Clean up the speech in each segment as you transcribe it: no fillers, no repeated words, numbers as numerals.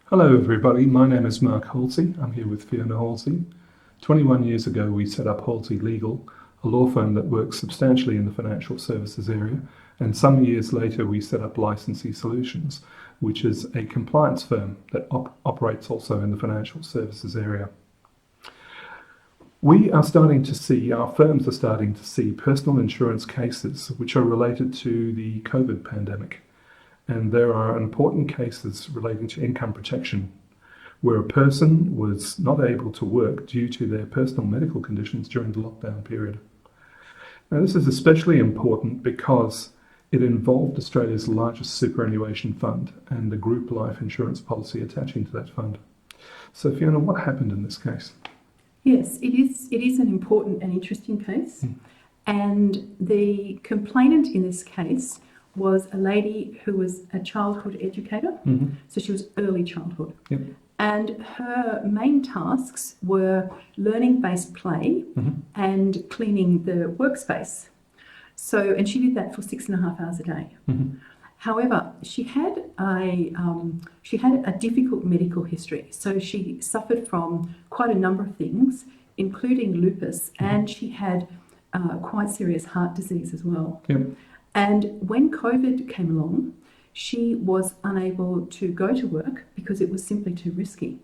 Hello everybody, my name is Mark Halsey. I'm here with Fiona Halsey. 21 years ago we set up Halsey Legal, a law firm that works substantially in the financial services area, and some years later we set up Licensee Solutions, which is a compliance firm that operates also in the financial services area. Our firms are starting to see personal insurance cases which are related to the COVID pandemic. And there are important cases relating to income protection where a person was not able to work due to their personal medical conditions during the lockdown period. Now, this is especially important because it involved Australia's largest superannuation fund and the group life insurance policy attaching to that fund. So, Fiona, what happened in this case? Yes, it is an important and interesting case. And the complainant in this case was a lady who was a childhood educator, so she was early childhood. Yep. And her main tasks were learning-based play and cleaning the workspace. And she did that for 6.5 hours a day. However, she had a difficult medical history. So she suffered from quite a number of things, including lupus, and she had quite serious heart disease as well. Yep. And when COVID came along, she was unable to go to work because it was simply too risky.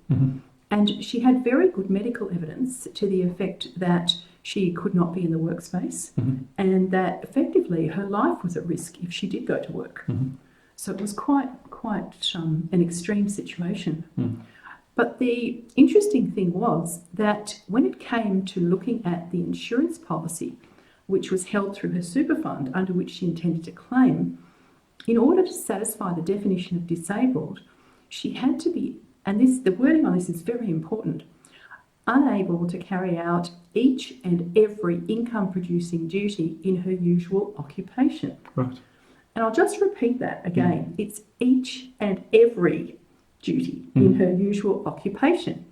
And she had very good medical evidence to the effect that she could not be in the workspace and that effectively her life was at risk if she did go to work. So it was quite an extreme situation. But the interesting thing was that when it came to looking at the insurance policy, which was held through her super fund under which she intended to claim, in order to satisfy the definition of disabled, she had to be, and the wording on this is very important, unable to carry out each and every income-producing duty in her usual occupation. Right. And I'll just repeat that again. It's each and every duty in her usual occupation.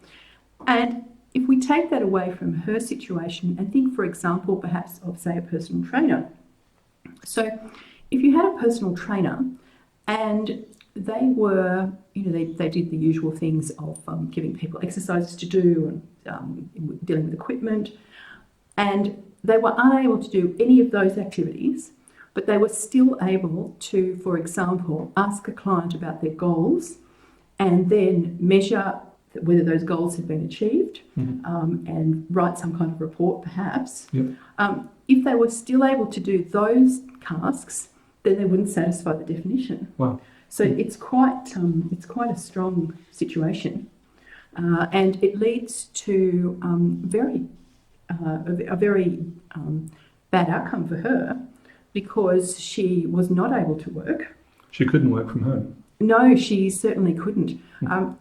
And if we take that away from her situation and think, for example, perhaps of, say, a personal trainer. So if you had a personal trainer and they were, they did the usual things of giving people exercises to do and dealing with equipment, and they were unable to do any of those activities, but they were still able to, for example, ask a client about their goals and then measure whether those goals had been achieved and write some kind of report perhaps. Yep. If they were still able to do those tasks, then they wouldn't satisfy the definition. Wow. So it's quite a strong situation, and it leads to a very bad outcome for her because she was not able to work. She couldn't work from home. No, she certainly couldn't.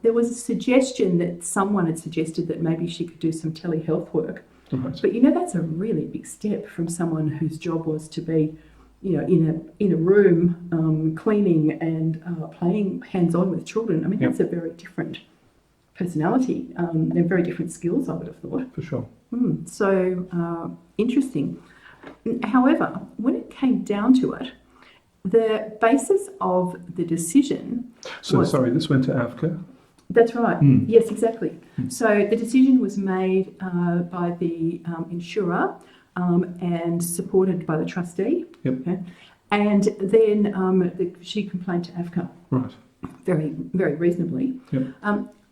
There was a suggestion that someone had suggested that maybe she could do some telehealth work. Right. But that's a really big step from someone whose job was to be, in a room cleaning and playing hands-on with children. I mean, that's a very different personality. They're very different skills, I would have thought. For sure. So interesting. However, when it came down to it, the basis of the decision Sorry, this went to AFCA? That's right. Yes, exactly. So the decision was made by the insurer and supported by the trustee. Yep. Okay? And then she complained to AFCA. Right. Very, very reasonably. Yep.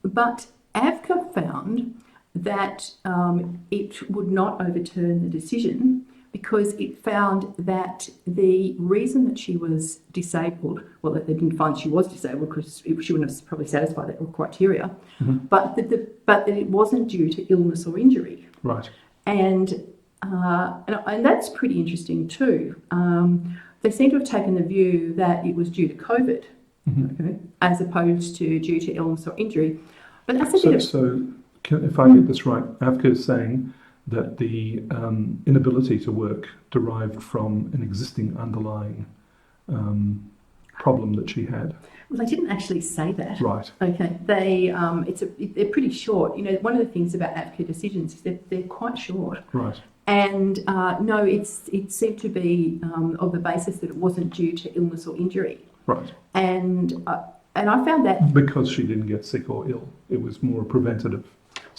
But AFCA found that it would not overturn the decision because it found that the reason that she was disabled, well, they didn't find she was disabled because she wouldn't have probably satisfied that criteria, but that it wasn't due to illness or injury. Right. And that's pretty interesting too. They seem to have taken the view that it was due to COVID, okay, as opposed to due to illness or injury. But that's if I get this right, AFCA is saying that the inability to work derived from an existing underlying problem that she had. Well, they didn't actually say that. Right. Okay. They're pretty short. One of the things about AFCA decisions is that they're quite short. Right. And no, it seemed to be of the basis that it wasn't due to illness or injury. Right. And And I found that, Because she didn't get sick or ill. It was more a preventative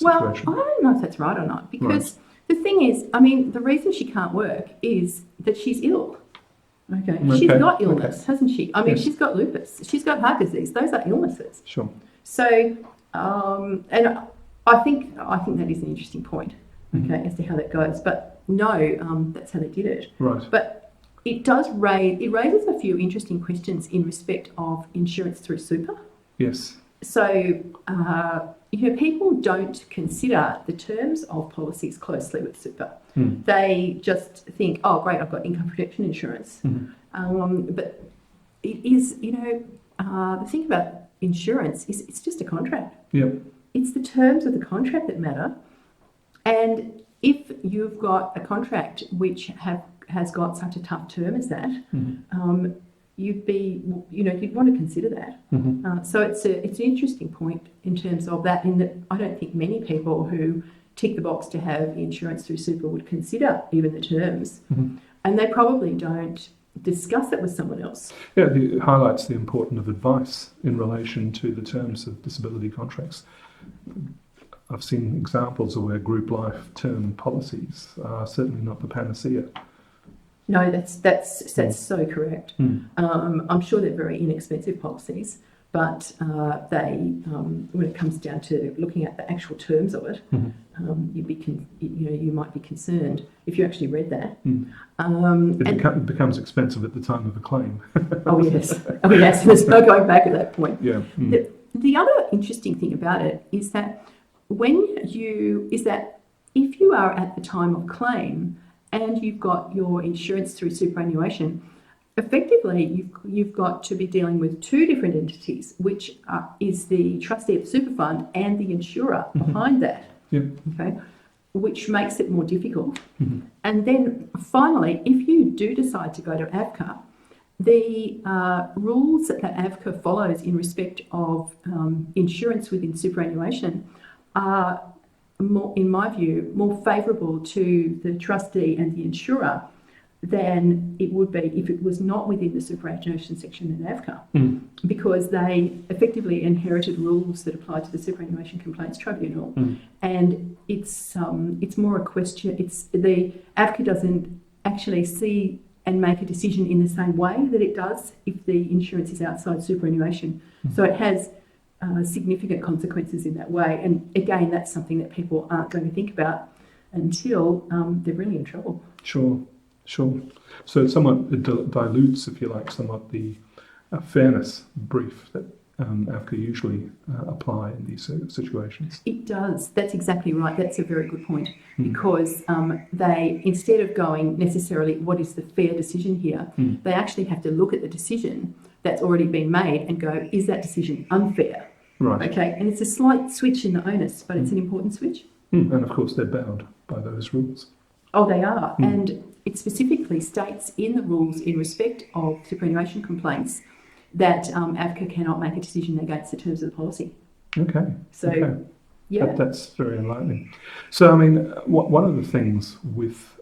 well, situation. I don't know if that's right or not, because the thing is, I mean, the reason she can't work is that she's ill. Okay, she's got illness, hasn't she? I mean, Yes. she's got lupus, she's got heart disease. Those are illnesses. Sure. So, and I think that is an interesting point, okay, as to how that goes. But no, that's how they did it. Right. But it raises a few interesting questions in respect of insurance through super. Yes. So, people don't consider the terms of policies closely with super. They just think, oh, great, I've got income protection insurance. But it is, the thing about insurance is it's just a contract. Yep. It's the terms of the contract that matter. And if you've got a contract which has got such a tough term as that, you'd want to consider that. So it's an interesting point in terms of that, in that I don't think many people who tick the box to have insurance through super would consider even the terms. And they probably don't discuss it with someone else. Yeah, it highlights the importance of advice in relation to the terms of disability contracts. I've seen examples of where group life term policies are certainly not the panacea. No, that's so correct. I'm sure they're very inexpensive policies, but when it comes down to looking at the actual terms of it, you might be concerned if you actually read that. It becomes expensive at the time of a claim. Oh yes. There's no going back at that point. Yeah. The other interesting thing about it is that if you are at the time of claim and you've got your insurance through superannuation, effectively you've got to be dealing with two different entities, which is the trustee of the super fund and the insurer behind that. Yep. Okay, which makes it more difficult. And then finally, if you do decide to go to AVCA, the rules that AVCA follows in respect of insurance within superannuation are, in my view, more favourable to the trustee and the insurer than it would be if it was not within the superannuation section in AVCA, because they effectively inherited rules that apply to the Superannuation Complaints Tribunal, and it's more a question. The AVCA doesn't actually see and make a decision in the same way that it does if the insurance is outside superannuation. So it has significant consequences in that way. And again, that's something that people aren't going to think about until they're really in trouble. Sure. So it somewhat dilutes, if you like, somewhat the fairness brief that AVCA usually apply in these situations. It does. That's exactly right. That's a very good point, because they, instead of going necessarily what is the fair decision here, they actually have to look at the decision that's already been made and go, is that decision unfair? Right. Okay, and it's a slight switch in the onus, but it's an important switch. And of course they're bound by those rules. Oh, they are. And it specifically states in the rules in respect of superannuation complaints that AVCA cannot make a decision against the terms of the policy. Okay. So, yeah. That's very enlightening. So, I mean, one of the things with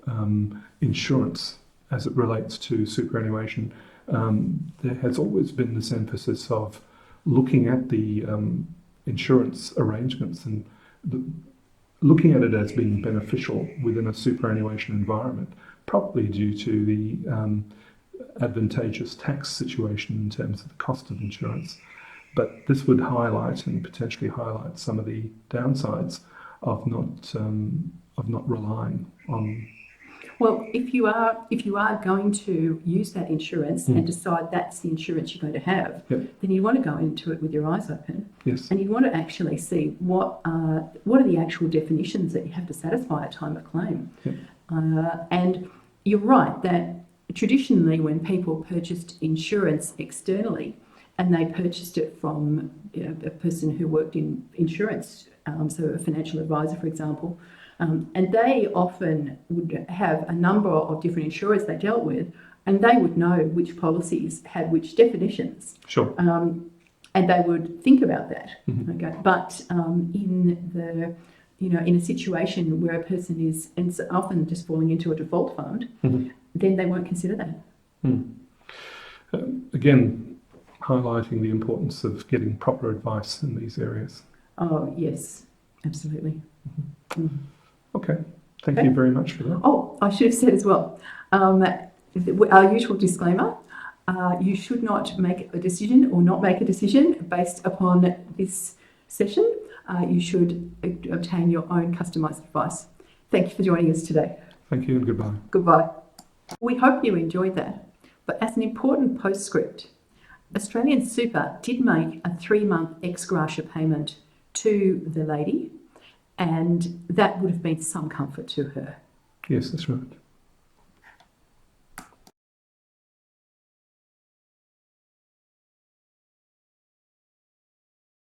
insurance as it relates to superannuation, there has always been this emphasis of looking at the insurance arrangements and looking at it as being beneficial within a superannuation environment, probably due to the advantageous tax situation in terms of the cost of insurance. But this would highlight and potentially highlight some of the downsides of not relying on. Well, if you are going to use that insurance and decide that's the insurance you're going to have, then you want to go into it with your eyes open. Yes. And you want to actually see what are the actual definitions that you have to satisfy at time of claim. Yep. And you're right that traditionally when people purchased insurance externally and they purchased it from a person who worked in insurance, so a financial advisor, for example, and they often would have a number of different insurers they dealt with, and they would know which policies had which definitions. Sure. And they would think about that. Okay. But in a situation where a person is, and it's often just falling into a default fund, then they won't consider that. Again, highlighting the importance of getting proper advice in these areas. Oh, yes, absolutely. Mm. Okay, thank Okay. you very much for that. Oh, I should have said as well, our usual disclaimer, you should not make a decision or not make a decision based upon this session. You should obtain your own customised advice. Thank you for joining us today. Thank you and goodbye. Goodbye. We hope you enjoyed that. But as an important postscript, Australian Super did make a 3-month ex gratia payment to the lady, and that would have been some comfort to her. Yes, that's right.